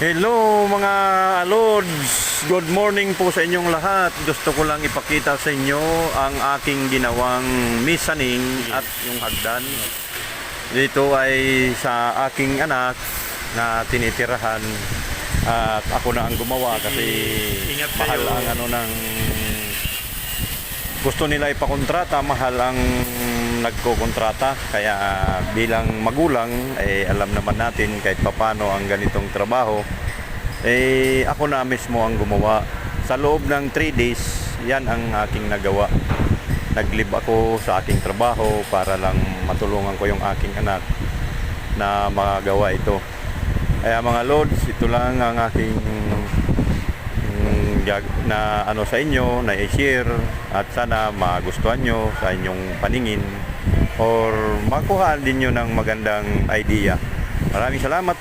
Hello mga Lods! Good morning po sa inyong lahat. Gusto ko lang ipakita sa inyo ang aking ginawang mezzanine at yung hagdan. Dito ay sa aking anak na tinitirahan at ako na ang gumawa kasi mahal ang gusto nila ipakontrata, mahal ang nagkokontrata, kaya bilang magulang alam naman natin kahit papano ang ganitong trabaho ako na mismo ang gumawa. Sa loob ng 3 days yan ang aking nagawa. Naglib ako sa aking trabaho para lang matulungan ko yung aking anak na magawa ito. Kaya mga Lods, ito lang ang aking na sa inyo na i-share at sana magustuhan nyo sa inyong paningin or makuha din nyo ng magandang idea. Maraming salamat.